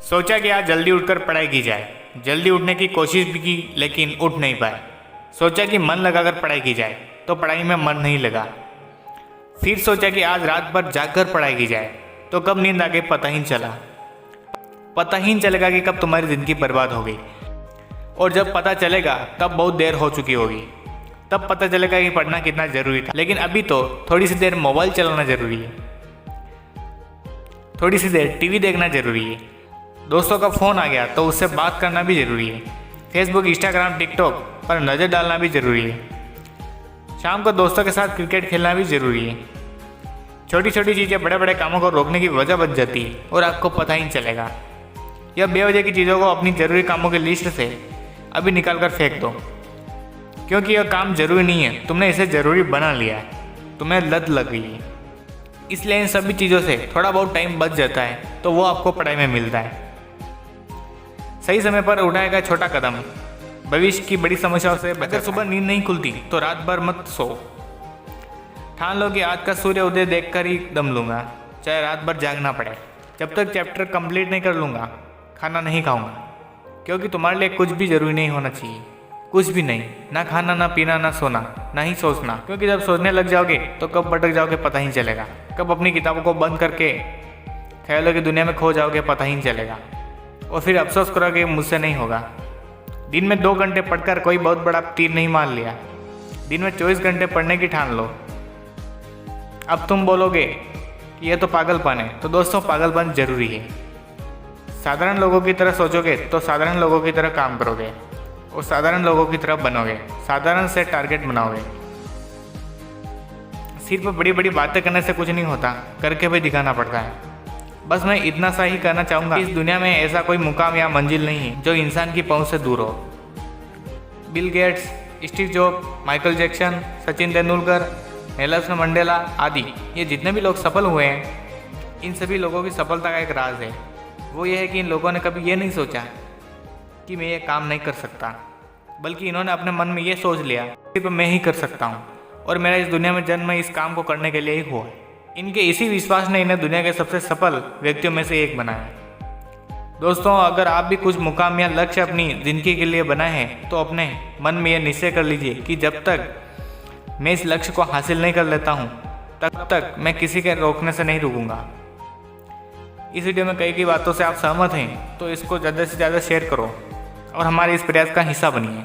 सोचा कि आज जल्दी उठकर पढ़ाई की जाए। जल्दी उठने की कोशिश भी की लेकिन उठ नहीं पाए। सोचा कि मन लगाकर पढ़ाई की जाए तो पढ़ाई में मन नहीं लगा। फिर सोचा कि आज रात भर जागकर पढ़ाई की जाए तो कब नींद आ गई पता ही नहीं चला। पता ही नहीं चलेगा कि कब तुम्हारी ज़िंदगी बर्बाद हो गई, और जब पता चलेगा तब बहुत देर हो चुकी होगी। तब पता चलेगा कि पढ़ना कितना ज़रूरी था। लेकिन अभी तो थोड़ी सी देर मोबाइल चलाना ज़रूरी है, थोड़ी सी देर टीवी देखना ज़रूरी है, दोस्तों का फ़ोन आ गया तो उससे बात करना भी ज़रूरी है, फेसबुक इंस्टाग्राम टिकटॉक पर नज़र डालना भी ज़रूरी है, शाम को दोस्तों के साथ क्रिकेट खेलना भी ज़रूरी है। छोटी छोटी चीज़ें बड़े बड़े कामों को रोकने की वजह बन जाती है और आपको पता ही नहीं चलेगा। यह बेवजह की चीज़ों को अपनी ज़रूरी कामों की लिस्ट से अभी निकाल कर फेंक दो, क्योंकि यह काम ज़रूरी नहीं है, तुमने इसे ज़रूरी बना लिया है, तुम्हें लत लग गई है। इसलिए इन सभी चीज़ों से थोड़ा बहुत टाइम बच जाता है तो वो आपको पढ़ाई में मिलता है। सही समय पर उठाया गया छोटा कदम भविष्य की बड़ी समस्याओं से बचाता है। अगर सुबह नींद नहीं खुलती तो रात भर मत सो। ठान लो कि आज का सूर्य उदय देखकर ही दम लूँगा, चाहे रात भर जागना पड़े। जब तक चैप्टर कंप्लीट नहीं कर लूँगा खाना नहीं खाऊँगा, क्योंकि तुम्हारे लिए कुछ भी ज़रूरी नहीं होना चाहिए, कुछ भी नहीं, ना खाना ना पीना ना सोना ना ही सोचना। क्योंकि जब सोचने लग जाओगे तो कब भटक जाओगे पता ही नहीं चलेगा, कब अपनी किताबों को बंद करके ख्यालों की दुनिया में खो जाओगे पता ही नहीं चलेगा, और फिर अफसोस करोगे मुझसे नहीं होगा। दिन में 2 घंटे पढ़कर कोई बहुत बड़ा तीर नहीं मार लिया, दिन में 24 घंटे पढ़ने की ठान लो। अब तुम बोलोगे कि यह तो पागलपन है, तो दोस्तों पागलपन जरूरी है। साधारण लोगों की तरह सोचोगे तो साधारण लोगों की तरह काम करोगे और साधारण लोगों की तरह बनोगे, साधारण से टारगेट बनाओगे। सिर्फ बड़ी बड़ी बातें करने से कुछ नहीं होता, करके भी दिखाना पड़ता है। बस मैं इतना सा ही कहना चाहूँगा, इस दुनिया में ऐसा कोई मुकाम या मंजिल नहीं है जो इंसान की पहुँच से दूर हो। Bill Gates, Steve job, Michael Jackson, Sachin Tendulkar, Nelson Mandela आदि ये जितने भी लोग सफल हुए हैं, इन सभी लोगों की सफलता का एक राज है। वो ये है कि इन लोगों ने कभी ये नहीं सोचा कि मैं ये काम नहीं कर सकता, बल्कि इन्होंने अपने मन में ये सोच लिया सिर्फ मैं ही कर सकता हूँ और मेरा इस दुनिया में जन्म इस काम को करने के लिए ही हुआ है। इनके इसी विश्वास ने इन्हें दुनिया के सबसे सफल व्यक्तियों में से एक बनाया। दोस्तों, अगर आप भी कुछ मुकाम या लक्ष्य अपनी ज़िंदगी के लिए बनाए हैं तो अपने मन में यह निश्चय कर लीजिए कि जब तक मैं इस लक्ष्य को हासिल नहीं कर लेता हूँ तब तक मैं किसी के रोकने से नहीं रुकूंगा। इस वीडियो में कई बातों से आप सहमत हैं तो इसको ज़्यादा से ज़्यादा शेयर करो और हमारे इस प्रयास का हिस्सा बनिए।